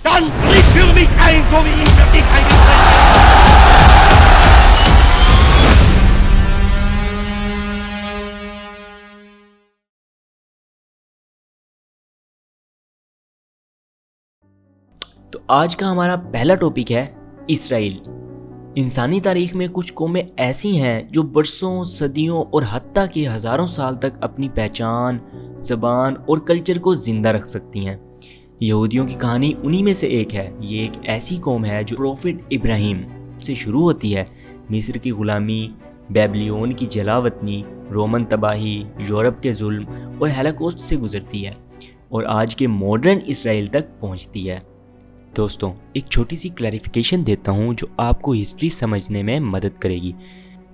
Dann tritt für mich ein, so wie ich für dich eingetreten bin. تو آج کا ہمارا پہلا ٹاپک ہے اسرائیل۔ انسانی تاریخ میں کچھ قومیں ایسی ہیں جو برسوں، صدیوں اور حتیٰ کہ ہزاروں سال تک اپنی پہچان، زبان اور کلچر کو زندہ رکھ سکتی ہیں۔ یہودیوں کی کہانی انہی میں سے ایک ہے۔ یہ ایک ایسی قوم ہے جو پروفٹ ابراہیم سے شروع ہوتی ہے۔ مصر کی غلامی، بیبلیون کی جلا وطنی، رومن تباہی، یورپ کے ظلم اور ہیلاکوسٹ سے گزرتی ہے اور آج کے ماڈرن اسرائیل تک پہنچتی ہے۔ دوستوں، ایک چھوٹی سی کلیریفیکیشن دیتا ہوں جو آپ کو ہسٹری سمجھنے میں مدد کرے گی۔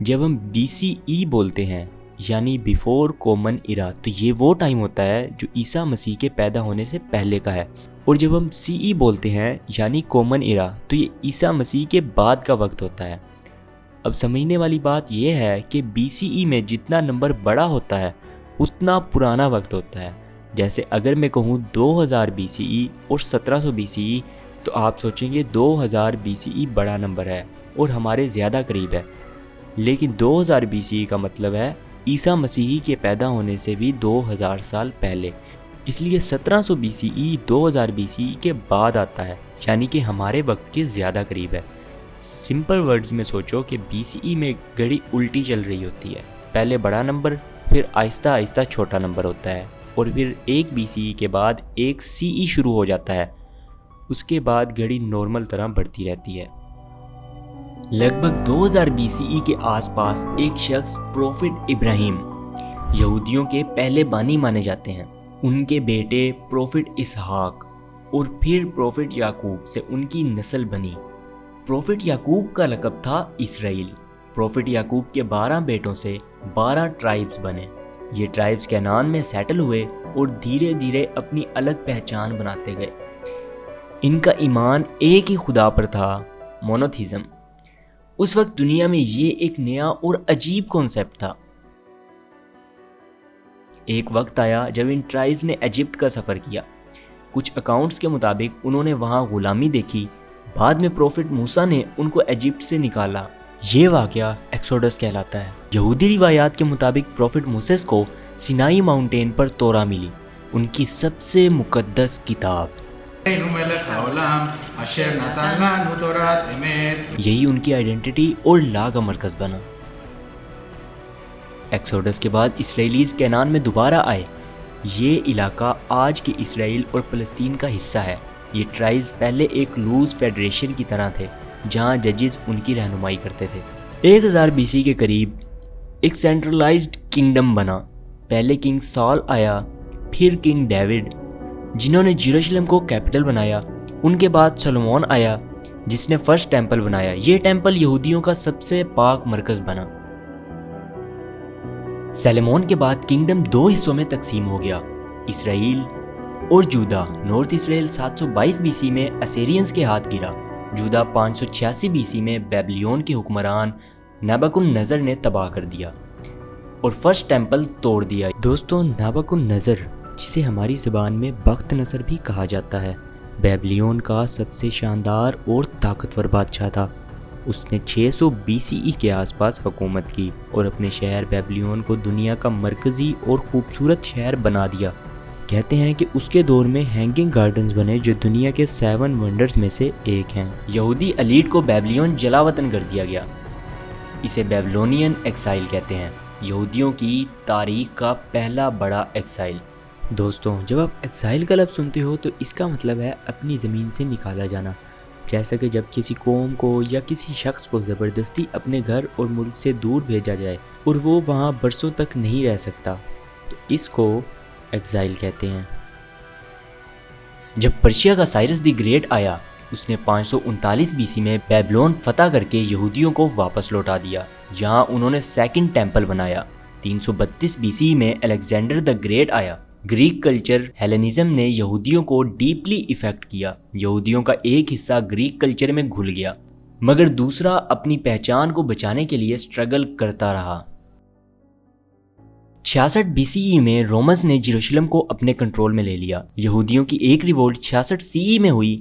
جب ہم BCE بولتے ہیں یعنی بیفور کامن ایرا، تو یہ وہ ٹائم ہوتا ہے جو عیسیٰ مسیح کے پیدا ہونے سے پہلے کا ہے، اور جب ہم CE بولتے ہیں یعنی کامن ایرا، تو یہ عیسیٰ مسیح کے بعد کا وقت ہوتا ہے۔ اب سمجھنے والی بات یہ ہے کہ BCE میں جتنا نمبر بڑا ہوتا ہے اتنا پرانا وقت ہوتا ہے۔ جیسے اگر میں کہوں 2000 BCE اور 1700 BCE، تو آپ سوچیں گے 2000 BCE بڑا نمبر ہے اور ہمارے زیادہ قریب ہے، لیکن 2000 BCE کا مطلب ہے عیسیٰ مسیحی کے پیدا ہونے سے بھی 2000 سال پہلے۔ اس لیے 1700 BCE 2000 BCE کے بعد آتا ہے، یعنی کہ ہمارے وقت کے زیادہ قریب ہے۔ سمپل ورڈز میں سوچو کہ BCE میں گھڑی الٹی چل رہی ہوتی ہے، پہلے بڑا نمبر، پھر آہستہ آہستہ چھوٹا نمبر ہوتا ہے، اور پھر ایک BCE کے بعد ایک CE شروع ہو جاتا ہے۔ اس کے بعد گھڑی نارمل طرح بڑھتی رہتی ہے۔ لگ بھگ 2000 BCE کے آس پاس ایک شخص پروفٹ ابراہیم یہودیوں کے پہلے بانی مانے جاتے ہیں۔ ان کے بیٹے پروفٹ اسحاق اور پھر پروفٹ یعقوب سے ان کی نسل بنی۔ پروفٹ یعقوب کا لقب تھا اسرائیل۔ پروفٹ یعقوب کے 12 بیٹوں سے 12 ٹرائبز بنے۔ یہ ٹرائبز کینان میں سیٹل ہوئے اور دھیرے دھیرے اپنی الگ پہچان بناتے گئے۔ ان کا ایمان ایک ہی خدا پر تھا، مونوتھیزم۔ اس وقت دنیا میں یہ ایک نیا اور عجیب کانسیپٹ تھا۔ ایک وقت آیا جب ان ٹرائبز نے ایجپٹ کا سفر کیا۔ کچھ اکاؤنٹس کے مطابق انہوں نے وہاں غلامی دیکھی۔ بعد میں پروفٹ موسیٰ نے ان کو ایجپٹ سے نکالا۔ یہ واقعہ ایکسوڈس کہلاتا ہے۔ یہودی روایات کے مطابق پروفٹ موسیس کو سینائی ماؤنٹین پر تورا ملی، ان کی سب سے مقدس کتاب۔ یہی ان کی آئیڈینٹی اور لا کا مرکز بنا۔ ایکسوڈس کے بعد اسرائیلیز کینان میں دوبارہ آئے۔ یہ علاقہ آج کے اسرائیل اور فلسطین کا حصہ ہے۔ یہ ٹرائبز پہلے ایک لوز فیڈریشن کی طرح تھے جہاں ججز ان کی رہنمائی کرتے تھے۔ 1000 BC کے قریب ایک سینٹرلائزڈ کنگڈم بنا۔ پہلے کنگ سال آیا، پھر کنگ ڈیوڈ جنہوں نے یروشلم کو کیپٹل بنایا۔ ان کے بعد سلمون آیا جس نے فرسٹ ٹیمپل بنایا۔ یہ ٹیمپل یہودیوں کا سب سے پاک مرکز بنا۔ سلمون کے بعد کنگڈم 2 حصوں میں تقسیم ہو گیا، اسرائیل اور جودا۔ نارتھ اسرائیل 722 BC میں اسیرینز کے ہاتھ گرا۔ جودا 586 BC میں بیبلیون کے حکمران نبوکدنضر نے تباہ کر دیا اور فرسٹ ٹیمپل توڑ دیا۔ دوستوں، نبوکدنضر جسے ہماری زبان میں بخت نصر بھی کہا جاتا ہے، بیبلیون کا سب سے شاندار اور طاقتور بادشاہ تھا۔ اس نے 600 BCE کے آس پاس حکومت کی اور اپنے شہر بیبلیون کو دنیا کا مرکزی اور خوبصورت شہر بنا دیا۔ کہتے ہیں کہ اس کے دور میں ہینگنگ گارڈنز بنے جو دنیا کے 7 ونڈرز میں سے ایک ہیں۔ یہودی ایلیٹ کو بیبلیون جلا وطن کر دیا گیا۔ اسے بیبلونین ایکسائل کہتے ہیں، یہودیوں کی تاریخ کا پہلا بڑا ایکسائل۔ دوستوں، جب آپ ایکسائل کا لفظ سنتے ہو تو اس کا مطلب ہے اپنی زمین سے نکالا جانا۔ جیسا کہ جب کسی قوم کو یا کسی شخص کو زبردستی اپنے گھر اور ملک سے دور بھیجا جائے اور وہ وہاں برسوں تک نہیں رہ سکتا، تو اس کو ایکسائل کہتے ہیں۔ جب پرشیا کا سائرس دی گریٹ آیا، اس نے 539 BC میں بیبلون فتح کر کے یہودیوں کو واپس لوٹا دیا۔ یہاں انہوں نے سیکنڈ ٹیمپل بنایا۔ 332 BC میں الیگزینڈر دی گریٹ آیا۔ گریک کلچر ہیلینزم نے یہودیوں کو ڈیپلی افیکٹ کیا۔ یہودیوں کا ایک حصہ گریک کلچر میں گھل گیا، مگر دوسرا اپنی پہچان کو بچانے کے لیے سٹرگل کرتا رہا۔ 66 BCE میں رومنز نے یروشلم کو اپنے کنٹرول میں لے لیا۔ یہودیوں کی ایک ریوولٹ 66 CE میں ہوئی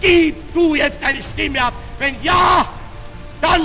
Gib du jetzt deine Stimme ab? Wenn ja, dann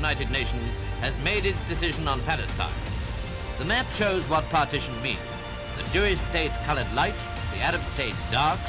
United Nations has made its decision on Palestine. The map shows what partition means. The Jewish state colored light, the Arab state dark.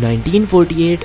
1948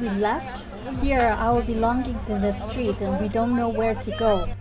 We left here our belongings in the street and we don't know where to go.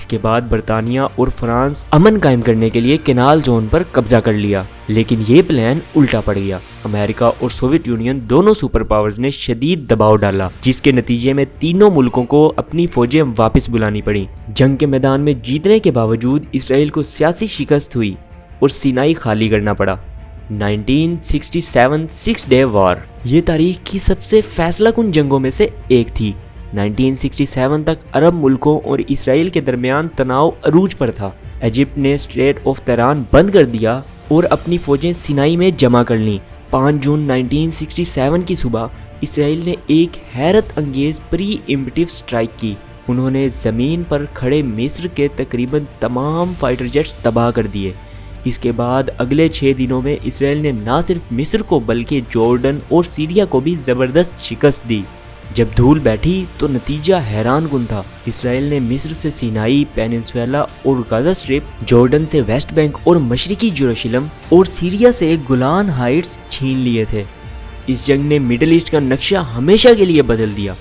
اس کے بعد برطانیہ اور France امن قائم کرنے کے لیے canal zone پر قبضہ کر لیا، لیکن یہ پلان الٹا پڑ گیا۔ امریکہ اور سوویت یونین دونوں سپر پاورز نے شدید دباؤ ڈالا، جس کے نتیجے میں تینوں ملکوں کو اپنی فوجیں واپس بلانی پڑی۔ جنگ کے میدان میں جیتنے کے باوجود اسرائیل کو سیاسی شکست ہوئی اور سینائی خالی کرنا پڑا۔ 1967 سکس ڈے وار یہ تاریخ کی سب سے فیصلہ کن جنگوں میں سے ایک تھی۔ 1967 تک عرب ملکوں اور اسرائیل کے درمیان تناؤ عروج پر تھا۔ ایجپٹ نے اسٹریٹ آف تہران بند کر دیا اور اپنی فوجیں سینائی میں جمع کر لیں۔ 5 جون 1967 کی صبح اسرائیل نے ایک حیرت انگیز پری ایمپٹیو اسٹرائک کی۔ انہوں نے زمین پر کھڑے مصر کے تقریباً تمام فائٹر جیٹس تباہ کر دیے۔ اس کے بعد اگلے 6 دنوں میں اسرائیل نے نہ صرف مصر کو بلکہ جارڈن اور سیریا کو بھی زبردست شکست دی۔ جب دھول بیٹھی تو نتیجہ حیران کن تھا۔ اسرائیل نے مصر سے سینائی پیننسولا اور غزہ اسٹرپ، جارڈن سے ویسٹ بینک اور مشرقی یروشلم، اور سیریا سے گولان ہائٹس چھین لیے تھے۔ اس جنگ نے مڈل ایسٹ کا نقشہ ہمیشہ کے لیے بدل دیا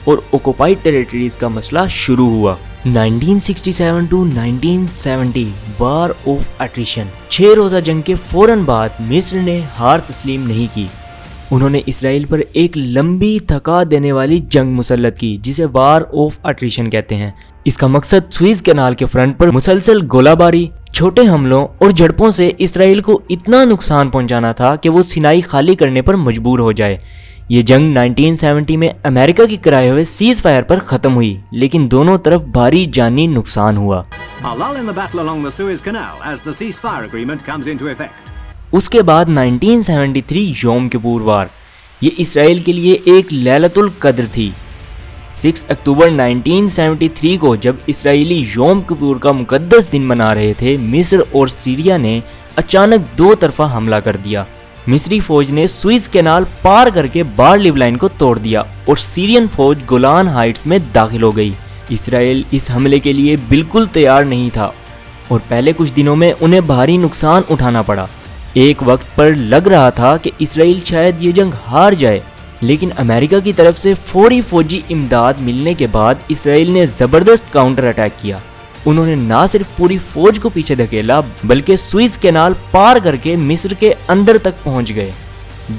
اور اوکوپائڈ ٹیریٹریز کا مسئلہ شروع ہوا۔ 1967 to 1970 وار آف اٹریشن 6 روزہ جنگ کے فوراً بعد مصر نے ہار تسلیم نہیں کی۔ انہوں نے اسرائیل پر ایک لمبی تھکا دینے والی جنگ مسلط کی جسے وار آف اٹریشن کہتے ہیں۔ اس کا مقصد سوئز کینال کے فرنٹ پر مسلسل گولہ باری، چھوٹے حملوں اور جھڑپوں سے اسرائیل کو اتنا نقصان پہنچانا تھا کہ وہ سینائی خالی کرنے پر مجبور ہو جائے۔ یہ جنگ 1970 میں امریکہ کی کرائے ہوئے سیز فائر پر ختم ہوئی، لیکن دونوں طرف بھاری جانی نقصان ہوا۔ اس کے بعد 1973 یوم کپور وار، یہ اسرائیل کے لیے ایک لیلۃ القدر تھی۔ 6 اکتوبر 1973 کو جب اسرائیلی یوم کپور کا مقدس دن منا رہے تھے، مصر اور سیریا نے اچانک 2 طرفہ حملہ کر دیا۔ مصری فوج نے سوئز کینال پار کر کے بار لیو لائن کو توڑ دیا اور سیرین فوج گولان ہائٹس میں داخل ہو گئی۔ اسرائیل اس حملے کے لیے بالکل تیار نہیں تھا اور پہلے کچھ دنوں میں انہیں بھاری نقصان اٹھانا پڑا۔ ایک وقت پر لگ رہا تھا کہ اسرائیل شاید یہ جنگ ہار جائے، لیکن امریکہ کی طرف سے فوری فوجی امداد ملنے کے بعد اسرائیل نے زبردست کاؤنٹر اٹیک کیا۔ انہوں نے نہ صرف پوری فوج کو پیچھے دھکیلا بلکہ سوئز کینال پار کر کے مصر کے اندر تک پہنچ گئے۔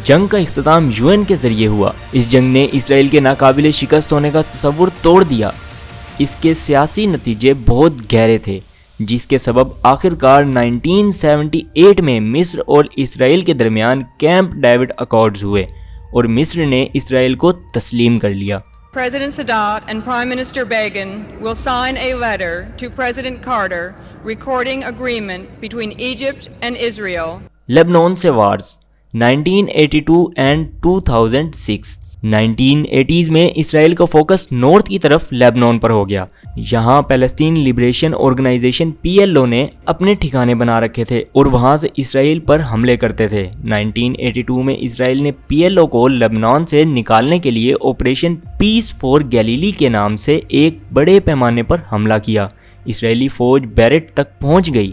جنگ کا اختتام UN کے ذریعے ہوا۔ اس جنگ نے اسرائیل کے ناقابل شکست ہونے کا تصور توڑ دیا۔ اس کے سیاسی نتیجے بہت گہرے تھے، جس کے سبب آخر کار 1978 میں مصر اور اسرائیل کے درمیان کیمپ ڈیوڈ اکارڈز ہوئے اور مصر نے اسرائیل کو تسلیم کر لیا۔ President Sadat and Prime Minister Begin will sign a letter to President Carter recording agreement between Egypt and Israel. Lebanon سے وارز 1982 and 2006۔ 1980s میں اسرائیل کا فوکس نارتھ کی طرف لیبنان پر ہو گیا۔ یہاں پیلسٹین لبریشن آرگنائزیشن PLO نے اپنے ٹھکانے بنا رکھے تھے اور وہاں سے اسرائیل پر حملے کرتے تھے۔ 1982 میں اسرائیل نے PLO کو لیبنان سے نکالنے کے لیے آپریشن پیس فور گیلیلی کے نام سے ایک بڑے پیمانے پر حملہ کیا۔ اسرائیلی فوج بیرٹ تک پہنچ گئی۔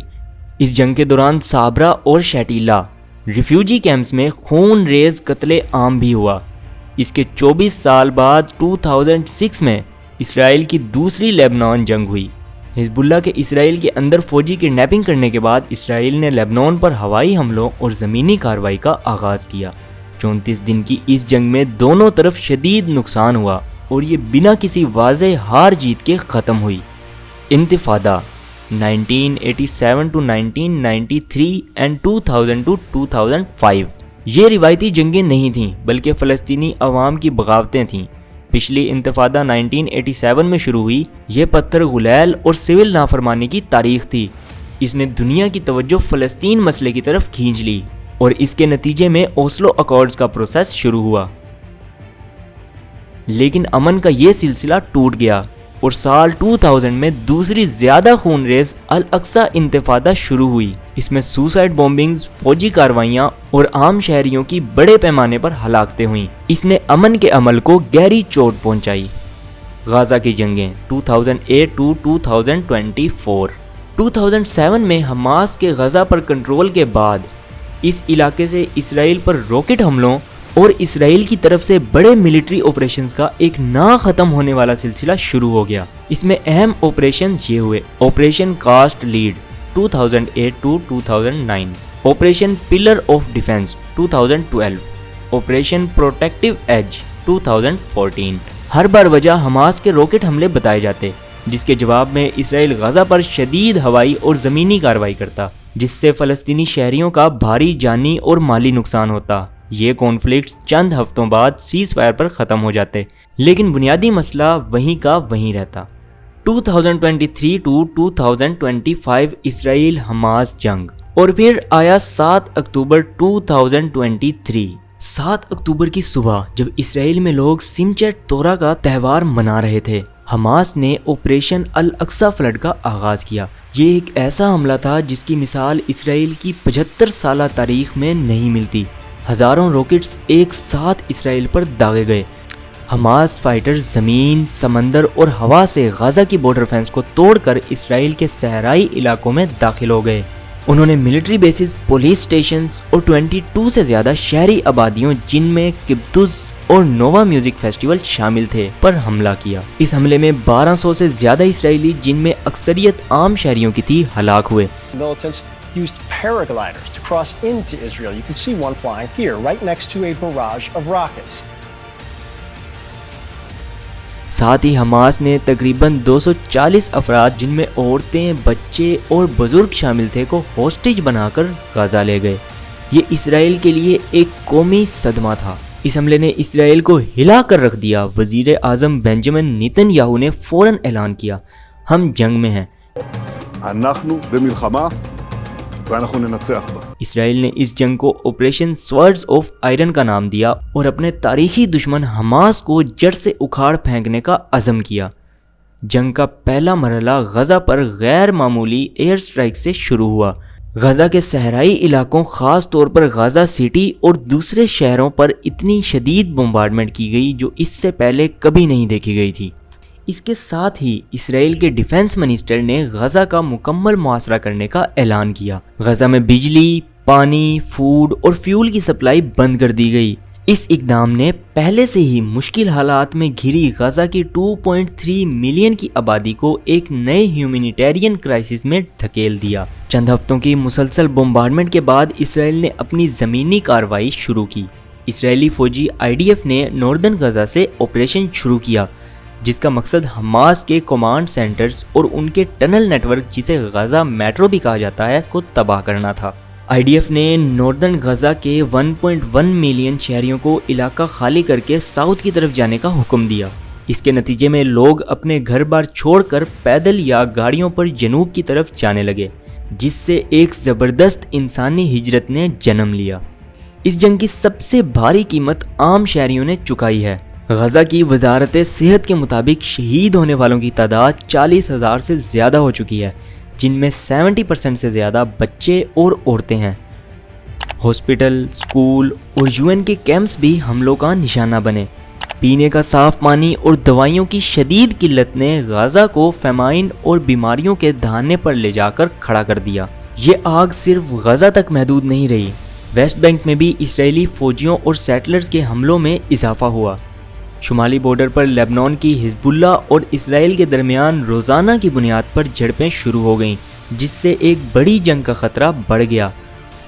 اس جنگ کے دوران صابرا اور شیٹیلا ریفیوجی کیمپس میں خون ریز قتل عام بھی ہوا۔ اس کے 24 سال بعد 2006 میں اسرائیل کی دوسری لیبنان جنگ ہوئی۔ حزب اللہ کے اسرائیل کے اندر فوجی کڈنیپنگ کرنے کے بعد اسرائیل نے لیبنان پر ہوائی حملوں اور زمینی کارروائی کا آغاز کیا۔ 34 دن کی اس جنگ میں دونوں طرف شدید نقصان ہوا اور یہ بنا کسی واضح ہار جیت کے ختم ہوئی۔ انتفاضہ 1987 to 1993 and 2000 to 2005۔ یہ روایتی جنگیں نہیں تھیں بلکہ فلسطینی عوام کی بغاوتیں تھیں۔ پچھلی انتفاضہ 1987 میں شروع ہوئی۔ یہ پتھر غلیل اور سول نافرمانی کی تاریخ تھی۔ اس نے دنیا کی توجہ فلسطین مسئلے کی طرف کھینچ لی اور اس کے نتیجے میں اوسلو اکارڈز کا پروسیس شروع ہوا۔ لیکن امن کا یہ سلسلہ ٹوٹ گیا اور سال 2000 میں دوسری زیادہ خون ریز الاقصی انتفاضہ شروع ہوئی۔ اس میں سوسائڈ بومبنگز، فوجی کارروائیاں اور عام شہریوں کی بڑے پیمانے پر ہلاکتیں ہوئیں۔ اس نے امن کے عمل کو گہری چوٹ پہنچائی۔ غزہ کی جنگیں 2008 to 2024۔ 2007 میں حماس کے غزہ پر کنٹرول کے بعد اس علاقے سے اسرائیل پر راکٹ حملوں اور اسرائیل کی طرف سے بڑے ملٹری آپریشنز کا ایک نہ ختم ہونے والا سلسلہ شروع ہو گیا۔ اس میں اہم آپریشنز یہ ہوئے: operation cast lead 2008 to 2009، operation pillar of defence 2012، operation protective edge 2014۔ ہر بار وجہ حماس کے راکٹ حملے بتائے جاتے، جس کے جواب میں اسرائیل غزہ پر شدید ہوائی اور زمینی کارروائی کرتا، جس سے فلسطینی شہریوں کا بھاری جانی اور مالی نقصان ہوتا۔ یہ کانفلکٹس چند ہفتوں بعد سیز فائر پر ختم ہو جاتے، لیکن بنیادی مسئلہ وہیں کا وہیں رہتا۔ 2023 to 2025 اسرائیل حماس جنگ، اور پھر آیا 7 اکتوبر 2023۔ 7 اکتوبر کی صبح جب اسرائیل میں لوگ سمچٹ تورا کا تہوار منا رہے تھے، حماس نے آپریشن الاقصی فلڈ کا آغاز کیا۔ یہ ایک ایسا حملہ تھا جس کی مثال اسرائیل کی 75 سالہ تاریخ میں نہیں ملتی۔ ہزاروں راکٹس ایک ساتھ اسرائیل پر داغے گئے۔ حماس فائٹرز زمین، سمندر اور ہوا سے غزہ کی بارڈر فینس کو توڑ کر اسرائیل کے صحرائی علاقوں میں داخل ہو گئے۔ انہوں نے ملٹری بیسز، پولیس سٹیشنز اور 22 سے زیادہ شہری آبادیوں جن میں قبطز اور نووا میوزک فیسٹیول شامل تھے پر حملہ کیا۔ اس حملے میں 1200 سے زیادہ اسرائیلی، جن میں اکثریت عام شہریوں کی تھی، ہلاک ہوئے۔ Militants used paragliders to cross into Israel. You can see one flying here, right next to a barrage of rockets. ساتھ ہی حماس نے تقریباً 240 افراد، جن میں عورتیں، بچے اور بزرگ شامل تھے، کو ہوسٹیج بنا کر غزہ لے گئے۔ یہ اسرائیل کے لیے ایک قومی صدمہ تھا۔ اس حملے نے اسرائیل کو ہلا کر رکھ دیا۔ وزیر اعظم بنجامن نیتن یاہو نے فوراً اعلان کیا، ہم جنگ میں ہیں۔ אנחנו במלחמה ואנחנו ננצח בה. اسرائیل نے اس جنگ کو آپریشن سورڈز آف آئرن کا نام دیا اور اپنے تاریخی دشمن حماس کو جڑ سے اکھاڑ پھینکنے کا عزم کیا۔ جنگ کا پہلا مرحلہ غزہ پر غیر معمولی ایئر سٹرائک سے شروع ہوا۔ غزہ کے صحرائی علاقوں، خاص طور پر غزہ سٹی اور دوسرے شہروں پر اتنی شدید بمبارڈمنٹ کی گئی جو اس سے پہلے کبھی نہیں دیکھی گئی تھی۔ اس کے ساتھ ہی اسرائیل کے ڈیفنس منسٹر نے غزہ کا مکمل محاصرہ کرنے کا اعلان کیا۔ غزہ میں بجلی، پانی، فوڈ اور فیول کی سپلائی بند کر دی گئی۔ اس اقدام نے پہلے سے ہی مشکل حالات میں گھری غزہ کی 2.3 ملین کی آبادی کو ایک نئے ہیومینیٹیرین کرائسس میں دھکیل دیا۔ چند ہفتوں کی مسلسل بمبارڈمنٹ کے بعد اسرائیل نے اپنی زمینی کارروائی شروع کی۔ اسرائیلی فوجی IDF نے ناردرن غزہ سے آپریشن شروع کیا، جس کا مقصد حماس کے کمانڈ سینٹرز اور ان کے ٹنل نیٹ ورک، جسے غزہ میٹرو بھی کہا جاتا ہے، کو تباہ کرنا تھا۔ IDF نے ناردرن غزہ کے 1.1 ملین شہریوں کو علاقہ خالی کر کے ساؤتھ کی طرف جانے کا حکم دیا۔ اس کے نتیجے میں لوگ اپنے گھر بار چھوڑ کر پیدل یا گاڑیوں پر جنوب کی طرف جانے لگے، جس سے ایک زبردست انسانی ہجرت نے جنم لیا۔ اس جنگ کی سب سے بھاری قیمت عام شہریوں نے چکائی ہے۔ غزہ کی وزارت صحت کے مطابق شہید ہونے والوں کی تعداد 40,000 سے زیادہ ہو چکی ہے، جن میں 70% سے زیادہ بچے اور عورتیں ہیں۔ ہاسپٹل، اسکول اور UN کے کیمپس بھی حملوں کا نشانہ بنے۔ پینے کا صاف پانی اور دوائیوں کی شدید قلت نے غزہ کو فیمائن اور بیماریوں کے دہانے پر لے جا کر کھڑا کر دیا۔ یہ آگ صرف غزہ تک محدود نہیں رہی، ویسٹ بینک میں بھی اسرائیلی فوجیوں اور سیٹلرز کے حملوں میں اضافہ ہوا۔ شمالی بارڈر پر لیبنان کی حزب اللہ اور اسرائیل کے درمیان روزانہ کی بنیاد پر جھڑپیں شروع ہو گئیں، جس سے ایک بڑی جنگ کا خطرہ بڑھ گیا،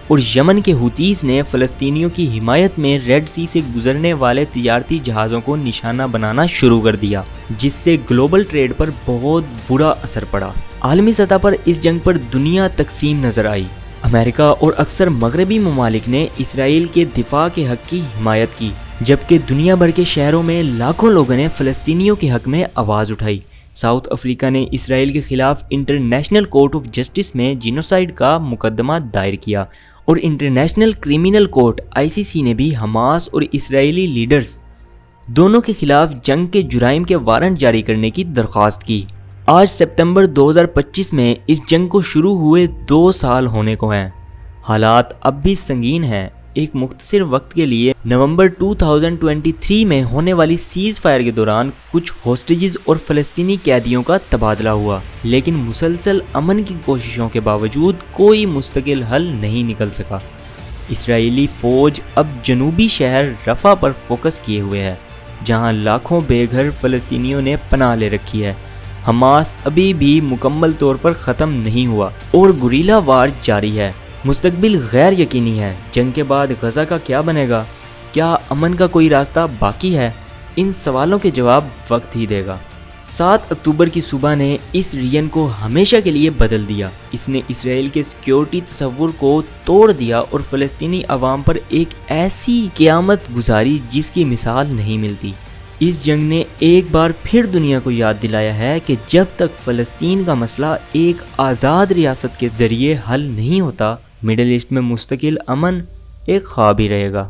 اور یمن کے حوتیز نے فلسطینیوں کی حمایت میں ریڈ سی سے گزرنے والے تجارتی جہازوں کو نشانہ بنانا شروع کر دیا، جس سے گلوبل ٹریڈ پر بہت برا اثر پڑا۔ عالمی سطح پر اس جنگ پر دنیا تقسیم نظر آئی۔ امریکہ اور اکثر مغربی ممالک نے اسرائیل کے دفاع کے حق کی حمایت کی، جبکہ دنیا بھر کے شہروں میں لاکھوں لوگوں نے فلسطینیوں کے حق میں آواز اٹھائی۔ ساؤتھ افریقہ نے اسرائیل کے خلاف انٹرنیشنل کورٹ آف جسٹس میں جینوسائیڈ کا مقدمہ دائر کیا، اور انٹرنیشنل کرمنل کورٹ ICC نے بھی حماس اور اسرائیلی لیڈرز دونوں کے خلاف جنگ کے جرائم کے وارنٹ جاری کرنے کی درخواست کی۔ آج سپتمبر 2025 میں اس جنگ کو شروع ہوئے 2 سال ہونے کو ہیں۔ حالات اب بھی سنگین ہیں۔ ایک مختصر وقت کے لیے نومبر 2023 میں ہونے والی سیز فائر کے دوران کچھ ہوسٹیجز اور فلسطینی قیدیوں کا تبادلہ ہوا، لیکن مسلسل امن کی کوششوں کے باوجود کوئی مستقل حل نہیں نکل سکا۔ اسرائیلی فوج اب جنوبی شہر رفح پر فوکس کیے ہوئے ہے، جہاں لاکھوں بے گھر فلسطینیوں نے پناہ لے رکھی ہے۔ حماس ابھی بھی مکمل طور پر ختم نہیں ہوا اور گوریلا وار جاری ہے۔ مستقبل غیر یقینی ہے۔ جنگ کے بعد غزہ کا کیا بنے گا؟ کیا امن کا کوئی راستہ باقی ہے؟ ان سوالوں کے جواب وقت ہی دے گا۔ 7 اکتوبر کی صبح نے اس ریجن کو ہمیشہ کے لیے بدل دیا۔ اس نے اسرائیل کے سیکیورٹی تصور کو توڑ دیا اور فلسطینی عوام پر ایک ایسی قیامت گزاری جس کی مثال نہیں ملتی۔ اس جنگ نے ایک بار پھر دنیا کو یاد دلایا ہے کہ جب تک فلسطین کا مسئلہ ایک آزاد ریاست کے ذریعے حل نہیں ہوتا، مڈل ایسٹ میں مستقل امن ایک خواب ہی رہے گا۔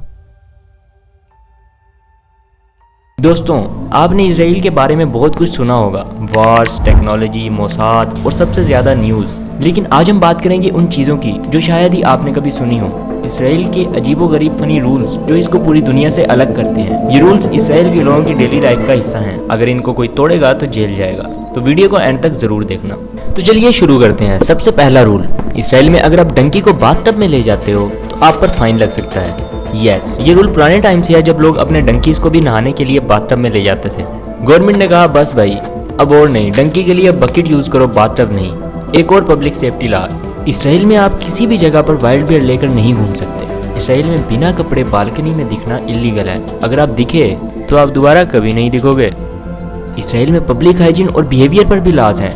دوستوں، آپ نے اسرائیل کے بارے میں بہت کچھ سنا ہوگا، وارز، ٹیکنالوجی، موساد اور سب سے زیادہ نیوز، لیکن آج ہم بات کریں گے ان چیزوں کی جو شاید ہی آپ نے کبھی سنی ہو۔ اسرائیل کے عجیب و غریب فنی رولز جو اس کو پوری دنیا سے الگ کرتے ہیں۔ یہ رولز اسرائیل کے لوگوں کی ڈیلی لائف کا حصہ ہیں، اگر ان کو کوئی توڑے گا تو جیل جائے گا۔ تو ویڈیو کو اینڈ تک ضرور دیکھنا۔ تو چلیے شروع کرتے ہیں۔ سب سے پہلا رول، اسرائیل میں اگر آپ ڈنکی کو باتھ ٹب میں لے جاتے ہو تو آپ پر فائن لگ سکتا ہے۔ یس، یہ رول پرانے ٹائم سے ہے، جب لوگ اپنے ڈنکیز کو بھی نہانے کے لیے باتھ ٹب میں لے جاتے تھے۔ گورنمنٹ نے کہا بس بھائی اب اور نہیں، ڈنکی کے لیے بکٹ یوز کرو، باتھ ٹب نہیں۔ ایک اور پبلک سیفٹی لا، اسرائیل میں آپ کسی بھی جگہ پر وائلڈ بیئر لے کر نہیں گھوم سکتے۔ اسرائیل میں بنا کپڑے بالکنی میں دکھنا اللیگل ہے، اگر آپ دکھے تو آپ دوبارہ کبھی نہیں دکھو گے۔ اسرائیل میں پبلک ہائیجین اور بیہیویئر پر بھی لاز ہیں،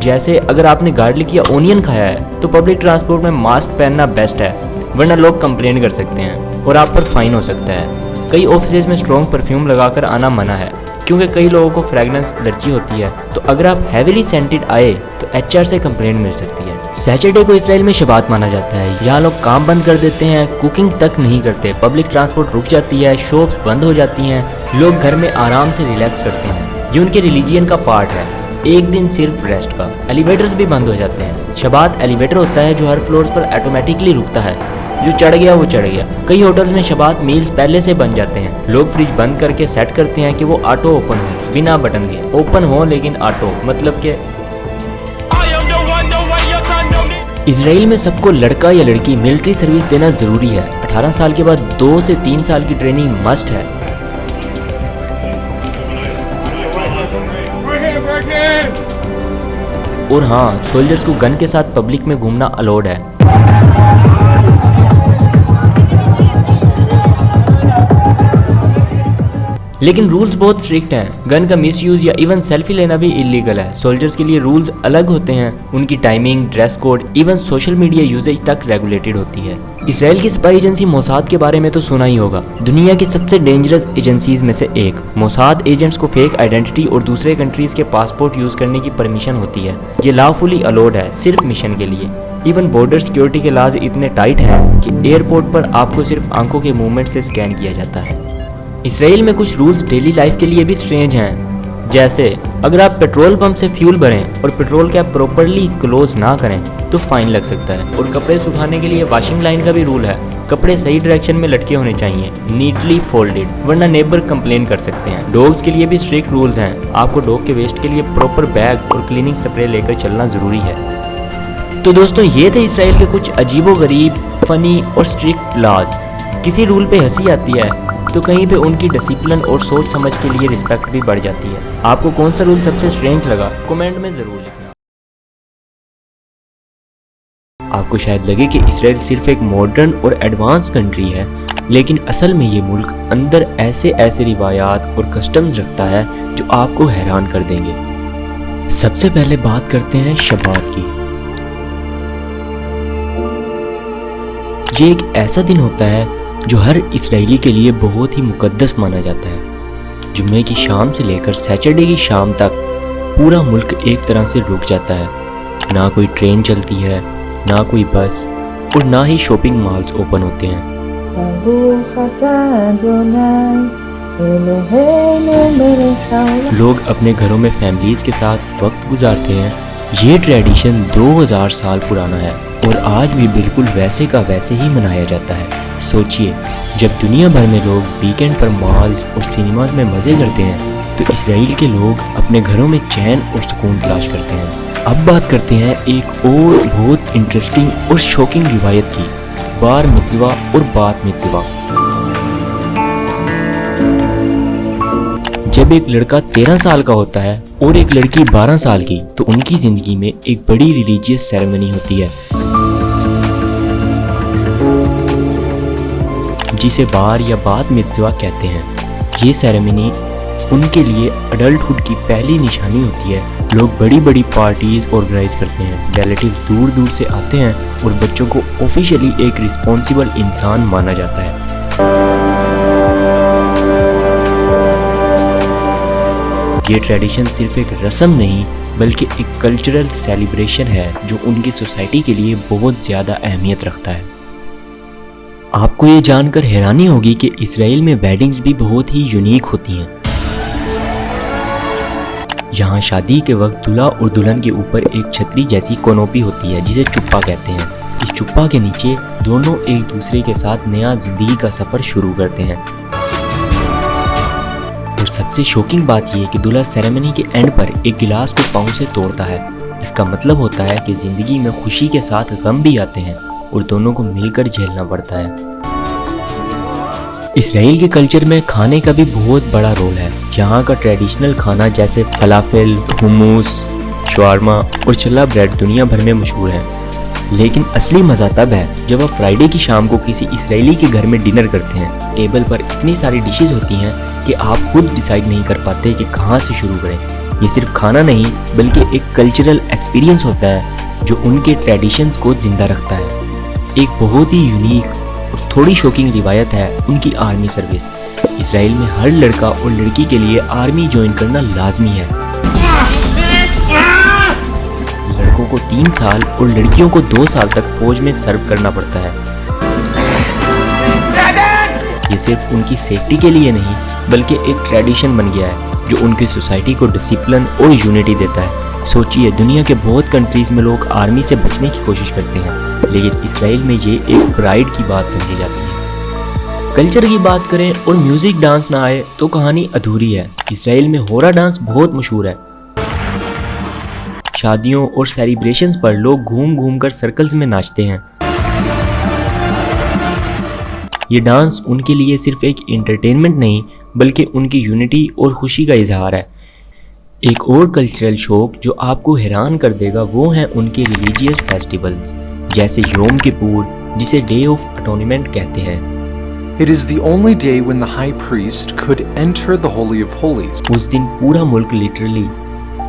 جیسے اگر آپ نے گارلک یا اونین کھایا ہے تو پبلک ٹرانسپورٹ میں ماسک پہننا بیسٹ ہے، ورنہ لوگ کمپلین کر سکتے ہیں اور آپ پر فائن ہو سکتا ہے۔ کئی آفیسز میں اسٹرانگ پرفیوم لگا کر آنا منع ہے، کیونکہ کئی لوگوں کو فریگننس الرجی ہوتی ہے، تو اگر آپ ہیویلی سینٹڈ آئے تو HR سے کمپلین مل سکتی ہے۔ سیٹرڈے کو اسرائیل میں شبات مانا جاتا ہے، یہاں لوگ کام بند کر دیتے ہیں، کوکنگ تک نہیں کرتے، پبلک ٹرانسپورٹ رک جاتی ہے، شاپس بند ہو جاتی ہیں، لوگ گھر میں آرام سے ریلیکس کرتے ہیں۔ یہ ان کے ریلیجین کا پارٹ ہے، ایک دن صرف ریسٹ کا۔ ایلیویٹرز بھی بند ہو جاتے ہیں۔ شبات ایلیویٹر ہوتا ہے جو ہر فلورز پر آٹومیٹکلی رکتا ہے، جو چڑھ گیا وہ چڑھ گیا۔ کئی ہوٹلز میں شبات میلز پہلے سے بن جاتے ہیں، لوگ فریج بند کر کے سیٹ کرتے ہیں کہ وہ آٹو اوپن ہو، بنا بٹن کے اوپن ہو، لیکن آٹو مطلب کہ اسرائیل میں سب کو لڑکا یا لڑکی ملٹری سروس دینا ضروری ہے۔ 18 سال کے بعد 2 سے 3 سال کی ٹریننگ مسٹ ہے۔ اور ہاں، سولجرز کو گن کے ساتھ پبلک میں گھومنا الاؤڈ ہے۔ لیکن رولز بہت اسٹرکٹ ہیں، گن کا مس یوز یا ایون سیلفی لینا بھی اللیگل ہے۔ سولجرز کے لیے رولز الگ ہوتے ہیں، ان کی timing, dress code, even social media usage تک ریگولیٹڈ ہوتی ہے۔ اسرائیل کی اسپائی ایجنسی موساد کے بارے میں تو سنا ہی ہوگا، دنیا کی سب سے ڈینجرس ایجنسیز میں سے ایک۔ موساد ایجنٹس کو فیک آئیڈینٹی اور دوسرے کنٹریز کے پاسپورٹ یوز کرنے کی پرمیشن ہوتی ہے، یہ لافلی الاؤڈ ہے صرف مشن کے لیے۔ ایون بارڈر سیکیورٹی کے لاز اتنے ٹائٹ ہیں کہ ایئرپورٹ پر آپ کو صرف آنکھوں کے موومنٹ سے اسکین کیا جاتا ہے۔ اسرائیل میں کچھ رولز ڈیلی لائف کے لیے بھی سٹرینج ہیں، جیسے اگر آپ پیٹرول پمپ سے فیول بھریں اور پیٹرول کیپ پراپرلی کلوز نہ کریں تو فائن لگ سکتا ہے۔ اور کپڑے سکھانے کے لیے واشنگ لائن کا بھی رول ہے، کپڑے صحیح ڈائریکشن میں لٹکے ہونے چاہیے، نیٹلی فولڈڈ، ورنہ نیبر کمپلین کر سکتے ہیں۔ ڈوگز کے لیے بھی اسٹرکٹ رولز ہیں، آپ کو ڈوگ کے ویسٹ کے لیے پراپر بیگ اور کلیننگ سپرے لے کر چلنا ضروری ہے۔ تو دوستوں، یہ تھے اسرائیل کے کچھ عجیب و غریب، فنی اور اسٹرکٹ لاز۔ کسی رول پہ ہنسی آتی ہے تو کہیں پہ ان کی ڈسپلن اور سوچ سمجھ کے لیے رسپیکٹ بھی بڑھ جاتی ہے۔ آپ کو کون سا رول سب سے اسٹرینج لگا؟ کمنٹ میں ضرور لکھنا۔ آپ کو شاید لگے کہ اسرائیل صرف ایک ماڈرن اور ایڈوانس کنٹری ہے، لیکن اصل میں یہ ملک اندر ایسے روایات اور کسٹمز رکھتا ہے جو آپ کو حیران کر دیں گے۔ سب سے پہلے بات کرتے ہیں شبات کی۔ یہ ایک ایسا دن ہوتا ہے جو ہر اسرائیلی کے لیے بہت ہی مقدس مانا جاتا ہے۔ جمعے کی شام سے لے کر سیٹرڈے کی شام تک پورا ملک ایک طرح سے رک جاتا ہے، نہ کوئی ٹرین چلتی ہے، نہ کوئی بس، اور نہ ہی شاپنگ مالز اوپن ہوتے ہیں۔ لوگ اپنے گھروں میں فیملیز کے ساتھ وقت گزارتے ہیں۔ یہ ٹریڈیشن 2000 سال پرانا ہے اور آج بھی بالکل ویسے کا ویسے ہی منایا جاتا ہے۔ سوچئے، جب دنیا بھر میں لوگ ویکینڈ پر مالز اور سینماز میں مزے کرتے ہیں تو اسرائیل کے لوگ اپنے گھروں میں چین اور سکون تلاش کرتے ہیں۔ اب بات کرتے ہیں ایک اور بہت انٹرسٹنگ اور شوکنگ روایت کی، بار متزوا اور بات متزوا۔ جب ایک لڑکا 13 سال کا ہوتا ہے اور ایک لڑکی 12 سال کی تو ان کی زندگی میں ایک بڑی ریلیجیس سیریمنی ہوتی ہے جسے بار یا بات متزوا کہتے ہیں۔ یہ سیریمنی ان کے لیے اڈلٹ ہوڈ کی پہلی نشانی ہوتی ہے۔ لوگ بڑی بڑی پارٹیز آرگنائز کرتے ہیں، ریلیٹیوز دور دور سے آتے ہیں اور بچوں کو آفیشلی ایک رسپانسیبل انسان مانا جاتا ہے۔ یہ ٹریڈیشن صرف ایک رسم نہیں بلکہ ایک کلچرل سیلیبریشن ہے جو ان کی سوسائٹی کے لیے بہت زیادہ اہمیت رکھتا ہے۔ آپ کو یہ جان کر حیرانی ہوگی کہ اسرائیل میں ویڈنگز بھی بہت ہی یونیک ہوتی ہیں۔ یہاں شادی کے وقت دلہا اور دلہن کے اوپر ایک چھتری جیسی کونوپی ہوتی ہے جسے چپا کہتے ہیں۔ اس چپا کے نیچے دونوں ایک دوسرے کے ساتھ نیا زندگی کا سفر شروع کرتے ہیں۔ اور سب سے شوکنگ بات یہ کہ دلہا سیریمنی کے اینڈ پر ایک گلاس کو پاؤں سے توڑتا ہے۔ اس کا مطلب ہوتا ہے کہ زندگی میں خوشی کے ساتھ غم بھی آتے ہیں اور دونوں کو مل کر جھیلنا پڑتا ہے۔ اسرائیل کے کلچر میں کھانے کا بھی بہت بڑا رول ہے۔ یہاں کا ٹریڈیشنل کھانا جیسے فلافل، ہموس، شوارما اور چلا بریڈ دنیا بھر میں مشہور ہے۔ لیکن اصلی مزہ تب ہے جب آپ فرائیڈے کی شام کو کسی اسرائیلی کے گھر میں ڈنر کرتے ہیں۔ ٹیبل پر اتنی ساری ڈشز ہوتی ہیں کہ آپ خود ڈیسائیڈ نہیں کر پاتے کہ کہاں سے شروع کریں۔ یہ صرف کھانا نہیں بلکہ ایک کلچرل ایکسپیرینس ہوتا ہے جو ان کے ٹریڈیشنز کو زندہ رکھتا ہے۔ ایک بہت ہی یونیک اور تھوڑی شوکنگ روایت ہے ان کی آرمی سروس۔ اسرائیل میں ہر لڑکا اور لڑکی کے لیے آرمی جوائن کرنا لازمی ہے۔ لڑکوں کو 3 سال اور لڑکیوں کو 2 سال تک فوج میں سرو کرنا پڑتا ہے۔ یہ صرف ان کی سیفٹی کے لیے نہیں بلکہ ایک ٹریڈیشن بن گیا ہے جو ان کی سوسائٹی کو ڈسپلن اور یونٹی دیتا ہے۔ سوچئے دنیا کے بہت کنٹریز میں لوگ آرمی سے بچنے کی کوشش کرتے ہیں لیکن اسرائیل میں یہ ایک پرائیڈ کی بات سمجھی جاتی ہے۔ کلچر کی بات کریں اور میوزک ڈانس نہ آئے تو کہانی ادھوری ہے۔ اسرائیل میں ہورا ڈانس بہت مشہور ہے۔ شادیوں اور سیلیبریشنز پر لوگ گھوم گھوم کر سرکلز میں ناچتے ہیں۔ یہ ڈانس ان کے لیے صرف ایک انٹرٹینمنٹ نہیں بلکہ ان کی یونٹی اور خوشی کا اظہار ہے۔ ایک اور کلچرل شوق جو آپ کو حیران کر دے گا وہ ہیں ان کے ریلیجیس فیسٹیولز جیسے یوم کپور جسے ڈے آف اٹونمنٹ کہتے ہیں۔ It is the only day when the high priest could enter the Holy of Holies. اس دن پورا ملک لٹرلی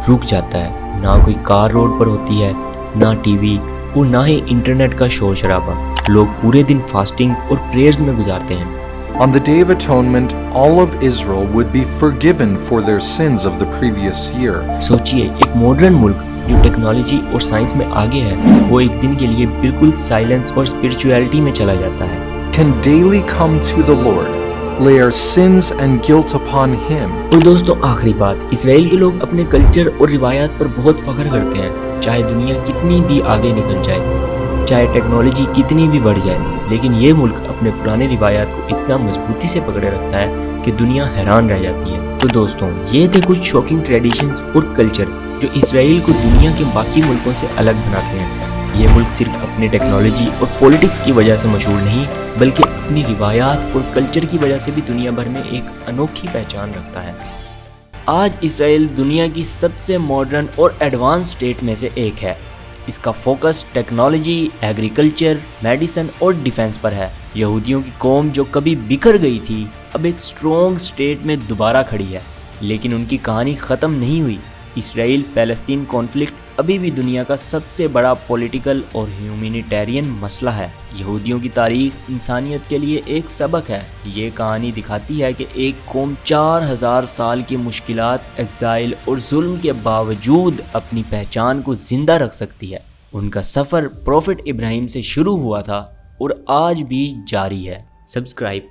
رک جاتا ہے۔ نہ کوئی کار روڈ پر ہوتی ہے، نہ ٹی وی اور نہ ہی انٹرنیٹ کا شور شرابہ۔ لوگ پورے دن فاسٹنگ اور پریئرز میں گزارتے ہیں۔ On the Day of Atonement, all of Israel would be forgiven for their sins of the previous year. سوچئے ایک ماڈرن ملک جو ٹیکنالوجی اور سائنس میں آگے ہے وہ ایک دن کے لیے بالکل سائلنس اور اسپرچویلٹی میں چلا جاتا ہے۔ Can daily come to the Lord, lay our sins and guilt upon Him. اور دوستوں آخری بات، اسرائیل کے لوگ اپنے کلچر اور روایات پر بہت فخر کرتے ہیں۔ چاہے دنیا کتنی بھی آگے نکل جائے، چاہے ٹیکنالوجی کتنی بھی بڑھ جائے، لیکن یہ ملک اپنے پرانے روایات کو اتنا مضبوطی سے پکڑے رکھتا ہے کہ دنیا حیران رہ جاتی ہے۔ تو دوستوں یہ تھے کچھ شوکنگ ٹریڈیشنز اور کلچر جو اسرائیل کو دنیا کے باقی ملکوں سے الگ بناتے ہیں۔ یہ ملک صرف اپنی ٹیکنالوجی اور پولیٹکس کی وجہ سے مشہور نہیں بلکہ اپنی روایات اور کلچر کی وجہ سے بھی دنیا بھر میں ایک انوکھی پہچان رکھتا ہے۔ آج اسرائیل دنیا کی سب سے ماڈرن اور ایڈوانس اسٹیٹ میں سے ایک ہے۔ اس کا فوکس ٹیکنالوجی، ایگریکلچر، میڈیسن اور ڈیفنس پر ہے۔ یہودیوں کی قوم جو کبھی بکھر گئی تھی اب ایک اسٹرانگ اسٹیٹ میں دوبارہ کھڑی ہے، لیکن ان کی کہانی ختم نہیں ہوئی۔ اسرائیل پیلسطین کانفلکٹ ابھی بھی دنیا کا سب سے بڑا پولیٹیکل اور ہیومینیٹیرین مسئلہ ہے۔ یہودیوں کی تاریخ انسانیت کے لیے ایک سبق ہے۔ یہ کہانی دکھاتی ہے کہ ایک قوم 4000 سال کی مشکلات، ایگزائل اور ظلم کے باوجود اپنی پہچان کو زندہ رکھ سکتی ہے۔ ان کا سفر پروفٹ ابراہیم سے شروع ہوا تھا اور آج بھی جاری ہے۔ سبسکرائب